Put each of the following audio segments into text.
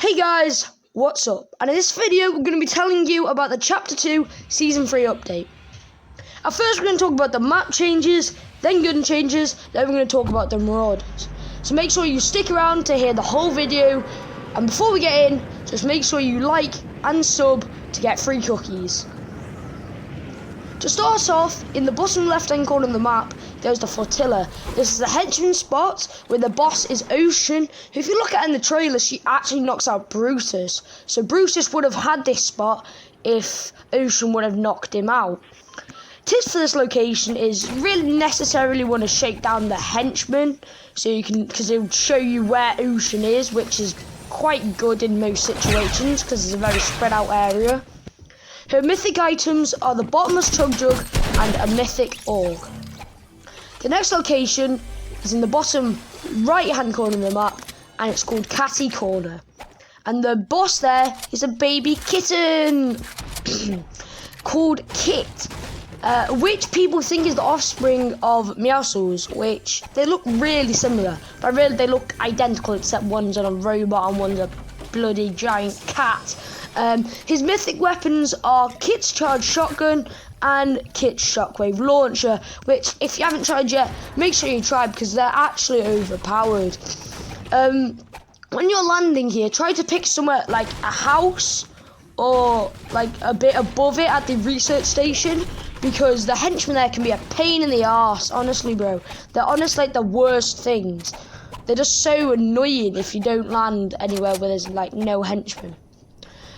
Hey guys, what's up? And in this video we're going to be telling you about the Chapter 2 Season 3 update. At first we're going to talk about the map changes, then gun changes, then we're going to talk about the Marauders. So make sure you stick around to hear the whole video, and before we get in, just make sure you like and sub to get free cookies. To start off, in the bottom left hand corner of the map, there's the Flotilla. This is the henchman spot where the boss is Ocean, who, if you look at her in the trailer, she actually knocks out Brutus. So Brutus would have had this spot if Ocean would have knocked him out. Tips for this location is you really necessarily want to shake down the henchman, so you can, because it will show you where Ocean is, which is quite good in most situations because it's a very spread out area. Her mythic items are the bottomless chug jug and a mythic org. The next location is in the bottom right hand corner of the map, and it's called Catty Corner. And the boss there is a baby kitten called Kit, which people think is the offspring of Meowscles, which they look really similar, but really they look identical except one's on a robot and one's a bloody giant cat. His mythic weapons are Kit's charged shotgun and Kit's shockwave launcher, which if you haven't tried yet, make sure you try because they're actually overpowered. When you're landing here, try to pick somewhere like a house or like a bit above it at the research station, because the henchmen there can be a pain in the arse, honestly bro. They're honestly like the worst things. They're just so annoying if you don't land anywhere where there's like no henchmen.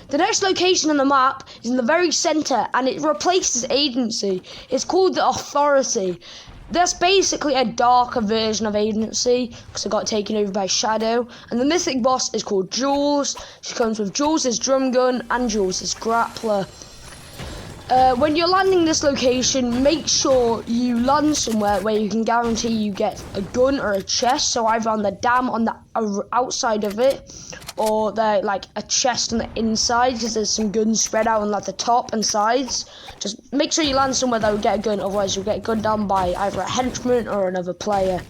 The next location on the map is in the very centre, and it replaces Agency. It's called the Authority. That's basically a darker version of Agency, because it got taken over by Shadow. And the mythic boss is called Jules. She comes with Jules' drum gun and Jules' grappler. When you're landing this location, make sure you land somewhere where you can guarantee you get a gun or a chest. So either on the dam on the outside of it, or like a chest on the inside, because there's some guns spread out on like the top and sides. Just make sure you land somewhere that will get a gun, otherwise you'll get gunned down by either a henchman or another player.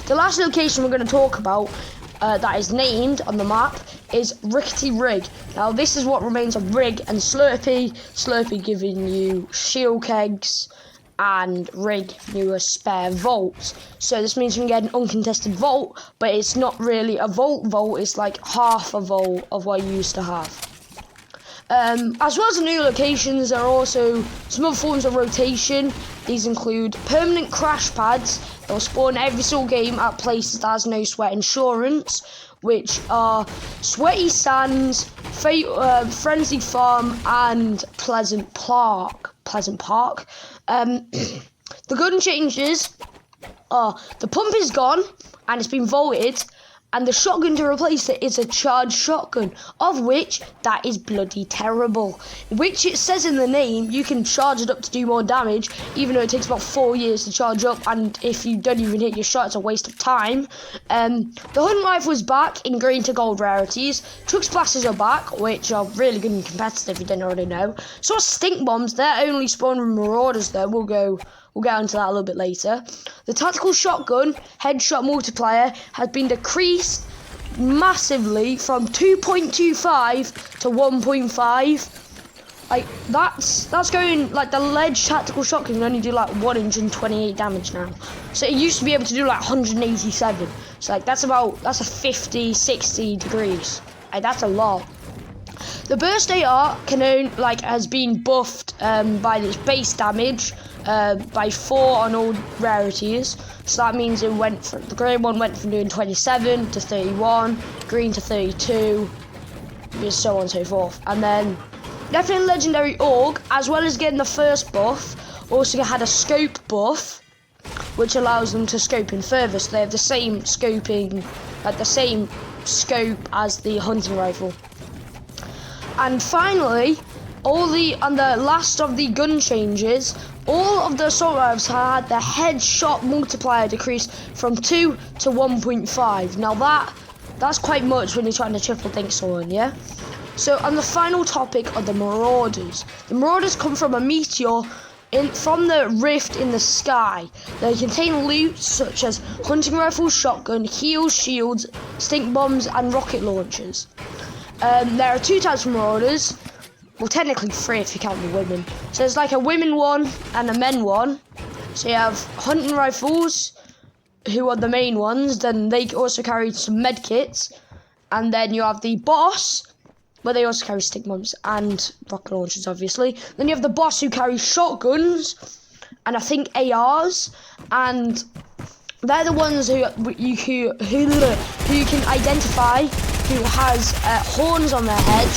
The last location we're going to talk about that is named on the map is Rickety Rig. Now this is what remains of Rig and Slurpee. Slurpee giving you shield kegs and Rig giving you a spare vault. So this means you can get an uncontested vault, but it's not really a vault, it's like half a vault of what you used to have. As well as the new locations, there are also some other forms of rotation. These include permanent crash pads that will spawn every single game at places that has no sweat insurance, which are Sweaty Sands, Frenzy Farm, and Pleasant Park. The gun changes are the pump is gone and it's been vaulted, and the shotgun to replace it is a charged shotgun, of which that is bloody terrible. Which it says in the name, you can charge it up to do more damage, even though it takes about 4 years to charge up, and if you don't even hit your shot, it's a waste of time. The Hunt Rifle is back in green to gold rarities. Truck Splashers are back, which are really good and competitive if you didn't already know. So are Stink Bombs, they're only spawned with Marauders though, we'll get into that a little bit later. The Tactical Shotgun Headshot Multiplier has been decreased massively from 2.25 to 1.5. Like that's going, like the Ledge Tactical Shotgun can only do like 128 damage now. So it used to be able to do like 187. So like that's a 50, 60 degrees. Like that's a lot. The Burst AR has been buffed by this base damage. By 4 on all rarities, so that means the grey one went from doing 27 to 31, green to 32, and so on and so forth. And then definitely Legendary Org, as well as getting the first buff, also had a scope buff, which allows them to scope in further, so they have the same scoping, like the same scope as the hunting rifle. And finally, on the last of the gun changes, all of the assault rifles had the headshot multiplier decreased from 2 to 1.5. Now that's quite much when you're trying to triple think someone, yeah? So on the final topic of the Marauders. The Marauders come from a meteor from the rift in the sky. They contain loot such as hunting rifles, shotgun, heals, shields, stink bombs, and rocket launchers. There are 2 types of marauders. Well, technically 3 if you count the women. So there's like a women one and a men one. So you have hunting rifles, who are the main ones. Then they also carry some med kits. And then you have the boss, where they also carry stick bombs and rocket launchers, obviously. Then you have the boss who carries shotguns and I think ARs, and they're the ones who you can identify who has horns on their head,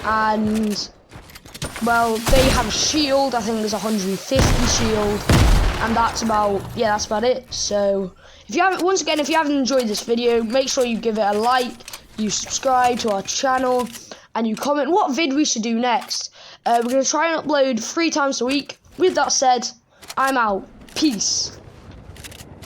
and well, they have a shield. I think there's 150 shield, and that's about it. So if you haven't enjoyed this video, make sure you give it a like, you subscribe to our channel, and you comment what vid we should do next. We're going to try and upload 3 times a week. With that said, I'm out. Peace.